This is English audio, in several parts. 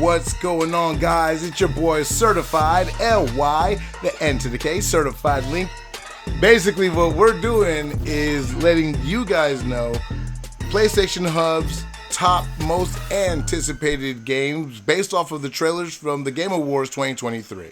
What's going on, guys? It's your boy Certified LY, the N to the K, Certified Link. Basically, what we're doing is letting you guys know PlayStation Hub's top most anticipated games based off of the trailers from the Game Awards 2023.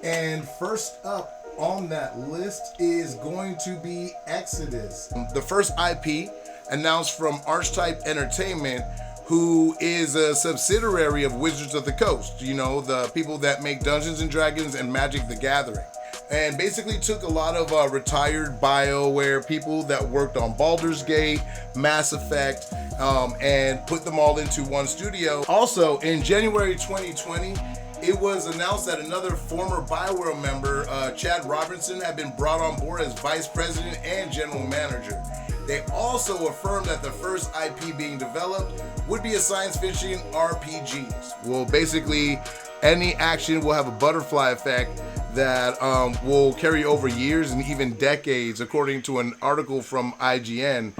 And first up on that list is going to be Exodus, the first IP announced from Archetype Entertainment, who is a subsidiary of Wizards of the Coast, you know, the people that make Dungeons and Dragons and Magic the Gathering. And basically took a lot of retired BioWare people that worked on Baldur's Gate, Mass Effect, and put them all into one studio. Also, in January 2020, it was announced that another former BioWare member, Chad Robinson, had been brought on board as Vice President and General Manager. They also affirmed that the first IP being developed would be a science fiction RPG. Well, basically, any action will have a butterfly effect that will carry over years and even decades, according to an article from IGN.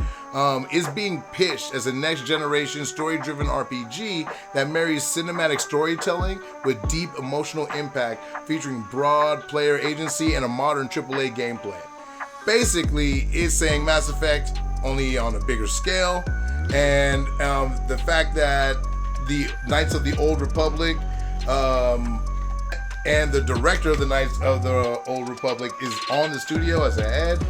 Is being pitched as a next-generation story-driven RPG that marries cinematic storytelling with deep emotional impact, featuring broad player agency and a modern AAA gameplay. Basically, it's saying Mass Effect only on a bigger scale, and the fact that the Knights of the Old Republic and the director of the Knights of the Old Republic is on the studio as a head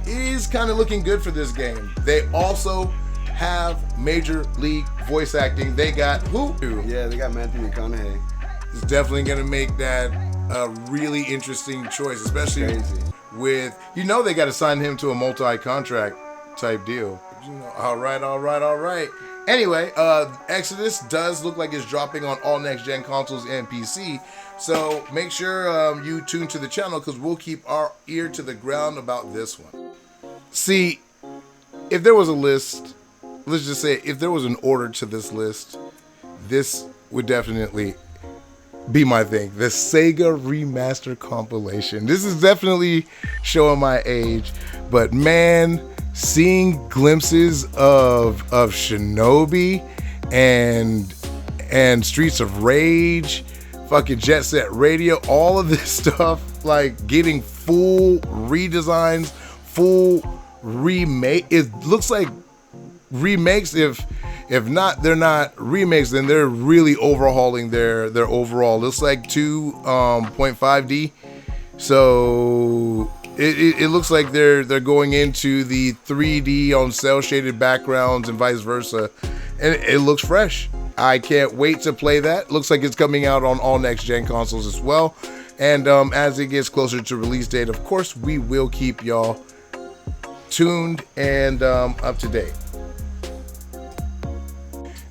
is kind of looking good for this game. They also have Major League voice acting. They got who? Yeah, they got Matthew McConaughey. It's definitely going to make that a really interesting choice, especially with, you know, they got to sign him to a multi-contract type deal. All right. Anyway, Exodus does look like it's dropping on all next-gen consoles and PC, so make sure you tune to the channel because we'll keep our ear to the ground about this one. See, if there was a list, let's just say if there was an order to this list, this would definitely be my thing. The Sega Remaster compilation. This is definitely showing my age, but man, seeing glimpses of Shinobi and Streets of Rage, fucking Jet Set Radio, all of this stuff, like getting full redesigns, full remake. It looks like remakes. If not, they're not remakes, then they're really overhauling their overall. Looks like 2.5D. So it looks like they're going into the 3D on cell shaded backgrounds and vice versa, and it looks fresh. I can't wait to play that. Looks like it's coming out on all next gen consoles as well. And as it gets closer to release date, of course, we will keep y'all tuned and up to date.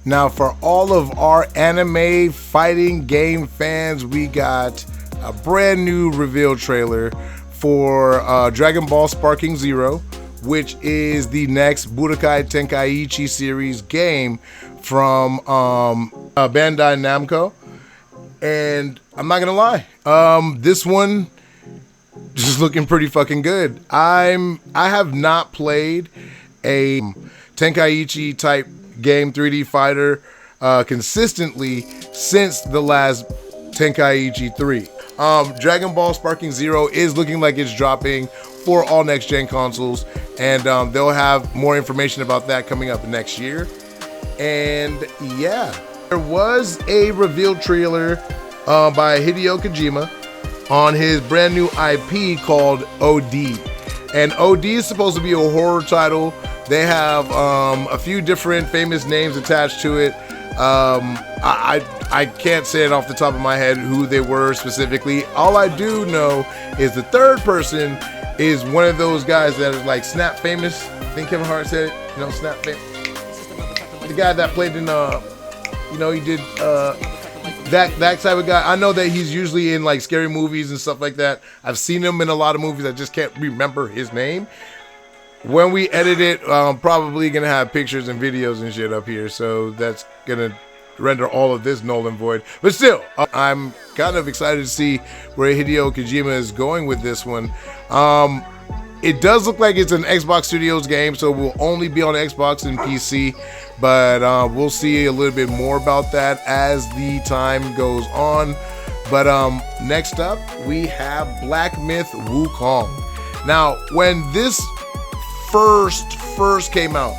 Now, for all of our anime fighting game fans, we got a brand new reveal trailer for Dragon Ball Sparking Zero, which is the next Budokai Tenkaichi series game from Bandai Namco. And I'm not gonna lie, this one just looking pretty fucking good. I have not played a Tenkaichi type game, 3D fighter, consistently since the last Tenkaichi 3. Dragon Ball Sparking Zero is looking like it's dropping for all next gen consoles, and they'll have more information about that coming up next year. And yeah, there was a reveal trailer by Hideo Kojima on his brand new IP called OD. And OD is supposed to be a horror title. They have a few different famous names attached to it. I can't say it off the top of my head who they were specifically. All I do know is the third person is one of those guys that is like Snap famous. I think Kevin Hart said it. You know, Snap famous. The guy that played in, he did that type of guy. I know that he's usually in like scary movies and stuff like that. I've seen him in a lot of movies. I just can't remember his name. When we edit it, probably gonna have pictures and videos and shit up here, so that's gonna render all of this null and void. But still, I'm kind of excited to see where Hideo Kojima is going with this one. It does look like it's an Xbox Studios game, so it will only be on Xbox and PC, but we'll see a little bit more about that as the time goes on. But next up, we have Black Myth Wukong. Now, when this first came out,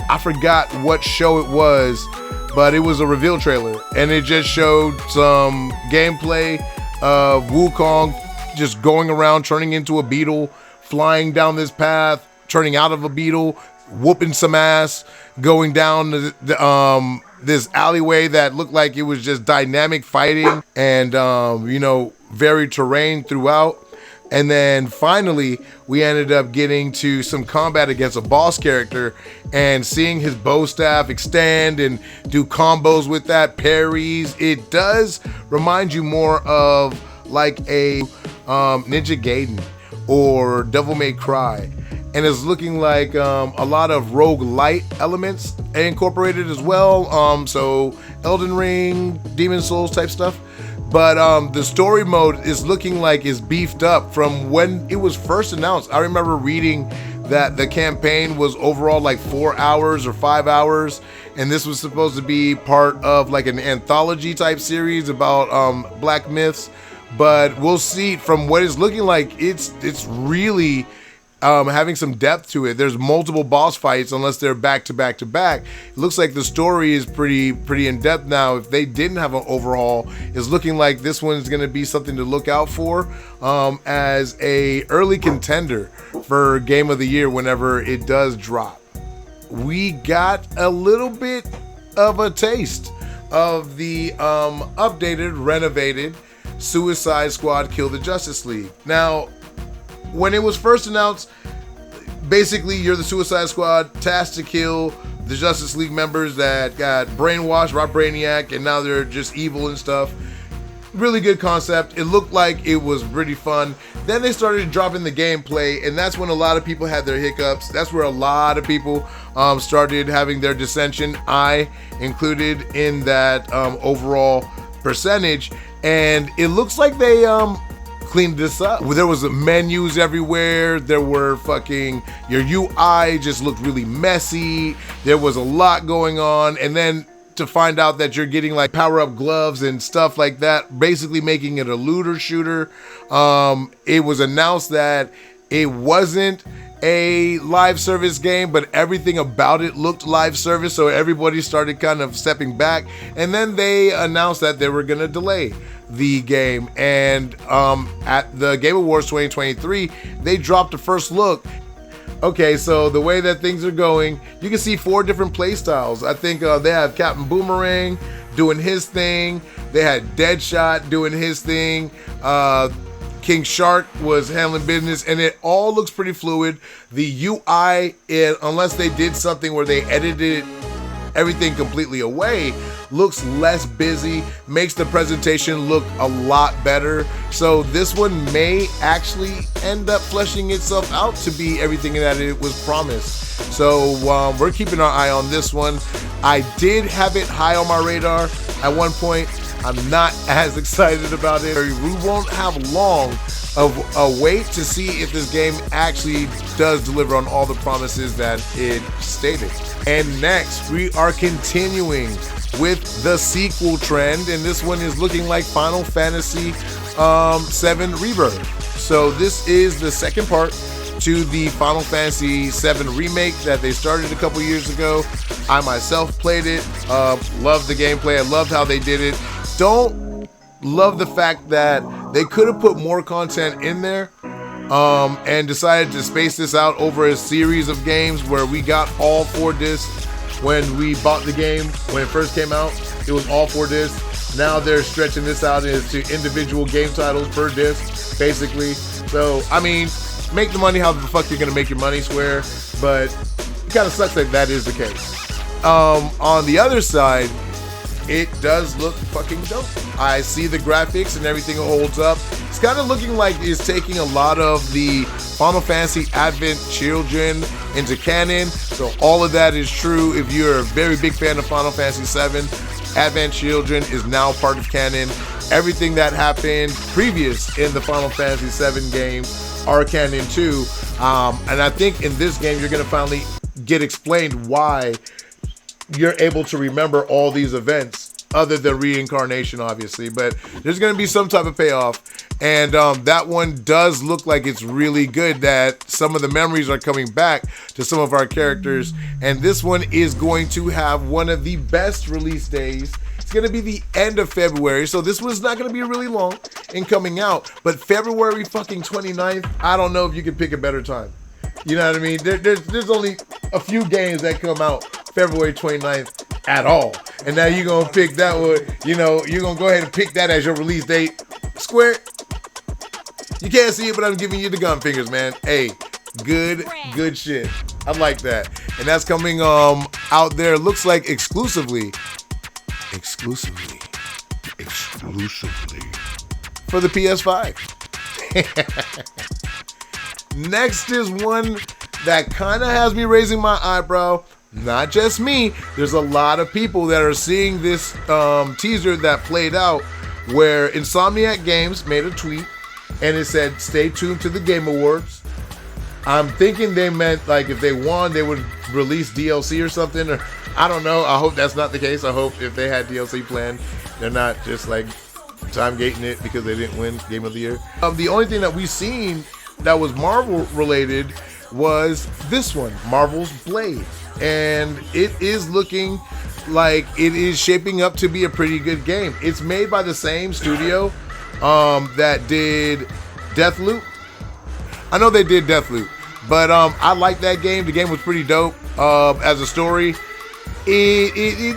I forgot what show it was, but it was a reveal trailer, and it just showed some gameplay of Wukong just going around, turning into a beetle, flying down this path, turning out of a beetle, whooping some ass, going down this alleyway that looked like it was just dynamic fighting and, very terrain throughout. And then finally, we ended up getting to some combat against a boss character and seeing his bow staff extend and do combos with that, parries. It does remind you more of like a Ninja Gaiden or Devil May Cry. And it's looking like a lot of roguelite elements incorporated as well. So Elden Ring, Demon Souls type stuff. But the story mode is looking like it's beefed up from when it was first announced. I remember reading that the campaign was overall like 4 hours or 5 hours, and this was supposed to be part of like an anthology type series about black myths. But we'll see. From what it's looking like, it's really having some depth to it. There's multiple boss fights unless they're back to back to back. It looks like the story is pretty in depth now. If they didn't have an overhaul, it's looking like this one is going to be something to look out for as a early contender for Game of the Year whenever it does drop. We got a little bit of a taste of the updated, renovated Suicide Squad Kill the Justice League. Now, when it was first announced, basically you're the Suicide Squad tasked to kill the Justice League members that got brainwashed by Brainiac, and now they're just evil and stuff. Really good concept. It looked like it was pretty fun. Then they started dropping the gameplay, and that's when a lot of people had their hiccups. That's where a lot of people started having their dissension. I included in that overall percentage, and it looks like they cleaned this up. There was menus everywhere. There were your UI just looked really messy. There was a lot going on, and then to find out that you're getting like power-up gloves and stuff like that, basically making it a looter shooter. It was announced that it wasn't a live service game, but everything about it looked live service, so everybody started kind of stepping back. And then they announced that they were gonna delay the game, and at the Game Awards 2023, they dropped the first look. Okay, so the way that things are going, you can see 4 different play styles. I think they have Captain Boomerang doing his thing. They had Deadshot doing his thing. King Shark was handling business, and it all looks pretty fluid. The UI, unless they did something where they edited everything completely away, looks less busy, makes the presentation look a lot better. So this one may actually end up fleshing itself out to be everything that it was promised. So we're keeping our eye on this one. I did have it high on my radar at one point. I'm not as excited about it. We won't have long of a wait to see if this game actually does deliver on all the promises that it stated. And next, we are continuing with the sequel trend, and this one is looking like Final Fantasy VII Rebirth. So this is the second part to the Final Fantasy VII remake that they started a couple years ago. I myself played it, loved the gameplay, I loved how they did it. Don't love the fact that they could have put more content in there and decided to space this out over a series of games where we got all 4 discs. When we bought the game, when it first came out, it was all 4 discs. Now they're stretching this out into individual game titles per disc, basically. So, I mean, make the money how the fuck you're gonna make your money, swear, but it kind of sucks that that is the case. On the other side, it does look fucking dope. I see the graphics and everything holds up. It's kind of looking like it's taking a lot of the Final Fantasy Advent Children into canon. So all of that is true. If you're a very big fan of Final Fantasy VII, Advent Children is now part of canon. everything that happened previous in the Final Fantasy VII game are canon too. And I think in this game, you're going to finally get explained why you're able to remember all these events, other than reincarnation, obviously. But there's going to be some type of payoff. And that one does look like it's really good, that some of the memories are coming back to some of our characters. And this one is going to have one of the best release days. It's going to be the end of February, so this one's not going to be really long in coming out. But February fucking 29th, I don't know if you could pick a better time. You know what I mean? There's only a few games that come out February 29th at all. And now you're going to pick that one, you know, you're going to go ahead and pick that as your release date. Square, you can't see it, but I'm giving you the gun fingers, man. Hey, good shit. I like that. And that's coming out there, looks like exclusively for the PS5. Next is one that kind of has me raising my eyebrow. Not just me. There's a lot of people that are seeing this teaser that played out, where Insomniac Games made a tweet and it said, "Stay tuned to the Game Awards." I'm thinking they meant like if they won, they would release DLC or something. Or I don't know. I hope that's not the case. I hope if they had DLC planned, they're not just like time gating it because they didn't win Game of the Year. The only thing that we've seen that was Marvel related was this one, Marvel's Blade. And it is looking like it is shaping up to be a pretty good game. It's made by the same studio that did Deathloop. I know they did Deathloop, but I like that game. The game was pretty dope as a story. The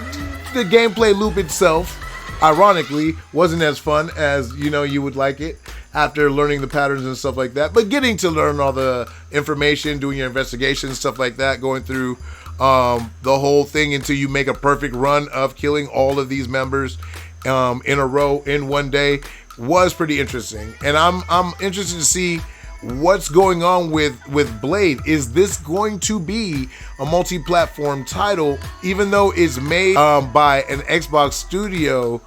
gameplay loop itself, ironically, wasn't as fun as you would like it after learning the patterns and stuff like that. But getting to learn all the information, doing your investigations, stuff like that, going through the whole thing until you make a perfect run of killing all of these members in a row in one day was pretty interesting. And I'm interested to see what's going on with Blade. Is this going to be a multi-platform title, even though it's made by an Xbox studio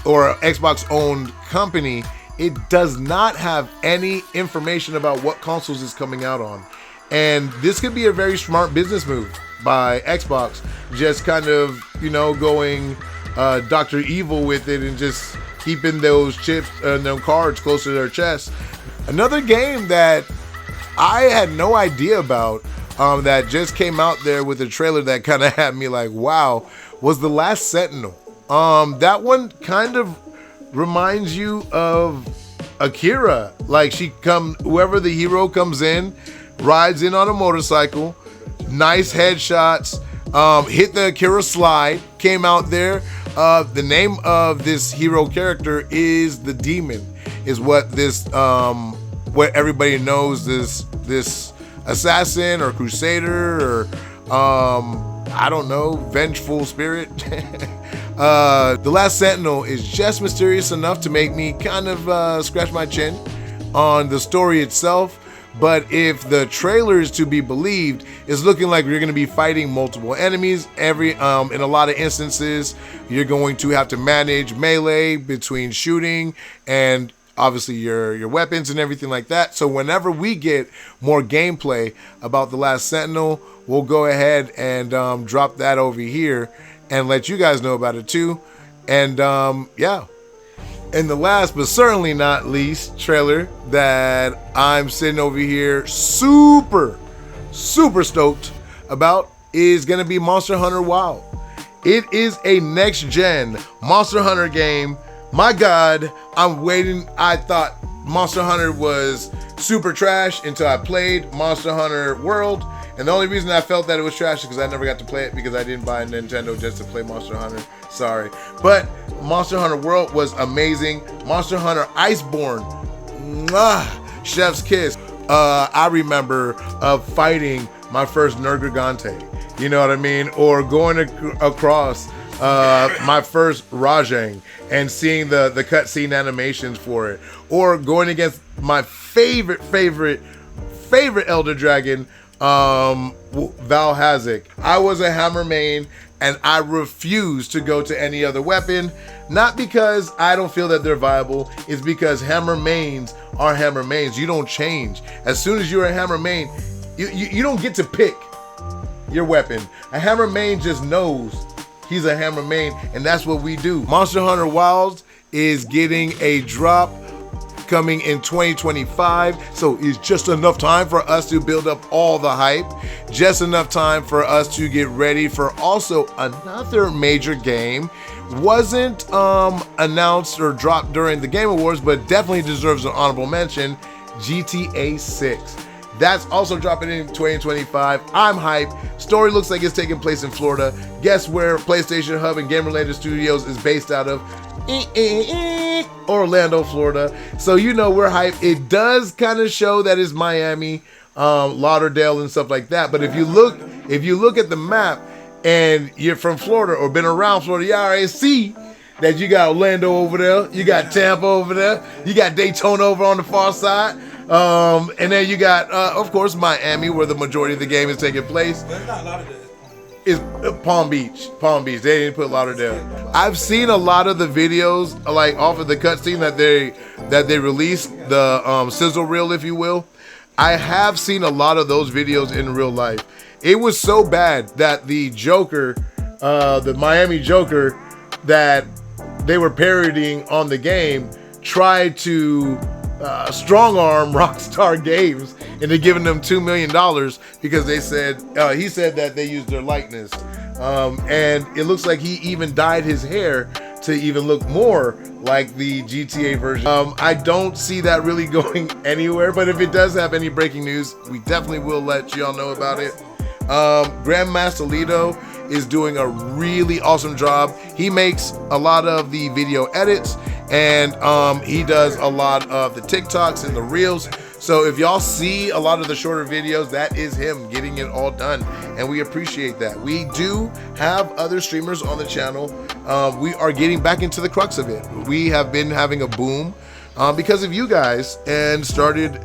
or Xbox owned company? It does not have any information about what consoles it's coming out on. And this could be a very smart business move by Xbox, just kind of, going Dr. Evil with it and just keeping those chips and those cards close to their chest. Another game that I had no idea about that just came out there with a trailer that kind of had me like, wow, was The Last Sentinel. That one kind of reminds you of Akira. Like whoever the hero comes in, rides in on a motorcycle, nice headshots, hit the Akira slide, came out there. The name of this hero character is the Demon, is what this what everybody knows this assassin or crusader or I don't know, vengeful spirit. The Last Sentinel is just mysterious enough to make me kind of scratch my chin on the story itself. But if the trailer is to be believed, it's looking like you're going to be fighting multiple enemies. In a lot of instances, you're going to have to manage melee between shooting and obviously your weapons and everything like that. So whenever we get more gameplay about The Last Sentinel, we'll go ahead and drop that over here and let you guys know about it too. And yeah. And the last but certainly not least trailer that I'm sitting over here super stoked about is going to be Monster Hunter Wilds. It is a next gen Monster Hunter game. My God, I'm waiting. I thought Monster Hunter was super trash until I played Monster Hunter World. And the only reason I felt that it was trash is because I never got to play it because I didn't buy a Nintendo just to play Monster Hunter. Sorry. But Monster Hunter World was amazing. Monster Hunter Iceborne, chef's kiss. I remember fighting my first Nergigante, you know what I mean? Or going across my first Rajang and seeing the cutscene animations for it. Or going against my favorite Elder Dragon, Val Hazak. I was a Hammer main, and I refuse to go to any other weapon. Not because I don't feel that they're viable, it's because hammer mains are hammer mains. You don't change. As soon as you're a hammer main, you don't get to pick your weapon. A hammer main just knows he's a hammer main, and that's what we do. Monster Hunter Wilds is getting a drop coming in 2025, so it's just enough time for us to build up all the hype, just enough time for us to get ready for also another major game. Wasn't announced or dropped during the Game Awards, but definitely deserves an honorable mention, GTA 6. That's also dropping in 2025. I'm hyped. Story looks like it's taking place in Florida. Guess where PlayStation Hub and Game Related Studios is based out of? Orlando, Florida. So you know we're hyped. It does kind of show that it's Miami, Lauderdale, and stuff like that. But if you look at the map and you're from Florida or been around Florida, you already see that you got Orlando over there, you got Tampa over there, you got Daytona over on the far side. And then you got, of course, Miami, where the majority of the game is taking place. But it's not Lauderdale. It's Palm Beach. They didn't put Lauderdale. I've seen a lot of the videos, like off of the cutscene that they released, the sizzle reel, if you will. I have seen a lot of those videos in real life. It was so bad that the Joker, the Miami Joker, that they were parodying on the game, tried to strong arm Rockstar Games into giving them $2 million because they said he said that they used their likeness, and it looks like he even dyed his hair to even look more like the GTA version. I don't see that really going anywhere, but if it does have any breaking news, we definitely will let y'all know about it. Grandmaster Lido is doing a really awesome job. He makes a lot of the video edits, and he does a lot of the TikToks and the Reels. So if y'all see a lot of the shorter videos, that is him getting it all done, and we appreciate that. We do have other streamers on the channel. We are getting back into the crux of it. We have been having a boom because of you guys, and started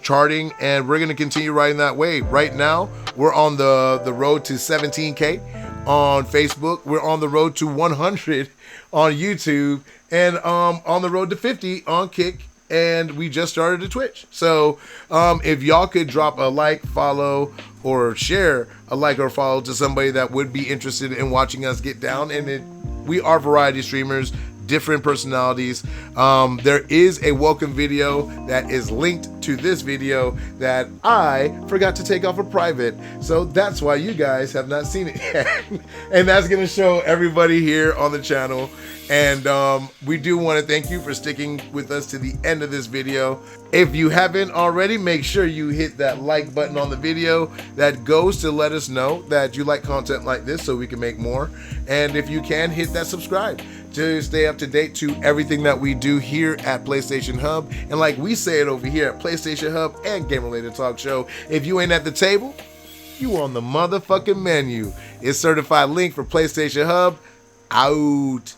charting, and we're going to continue riding that wave. Right now, we're on the road to 17K on Facebook. We're on the road to 100 on YouTube, and on the road to 50 on Kick, and we just started a Twitch. So if y'all could drop a like, follow, or share a like or follow to somebody that would be interested in watching us get down, and we are variety streamers, different personalities. There is a welcome video that is linked to this video that I forgot to take off a private, so that's why you guys have not seen it yet. And that's gonna show everybody here on the channel. And we do want to thank you for sticking with us to the end of this video. If you haven't already, make sure you hit that like button on the video. That goes to let us know that you like content like this so we can make more. And if you can, hit that subscribe to stay up to date to everything that we do here at PlayStation Hub. And like we say it over here at PlayStation Hub and Game Related Talk Show, if you ain't at the table, you on the motherfucking menu. It's Certified Link for PlayStation Hub. Out.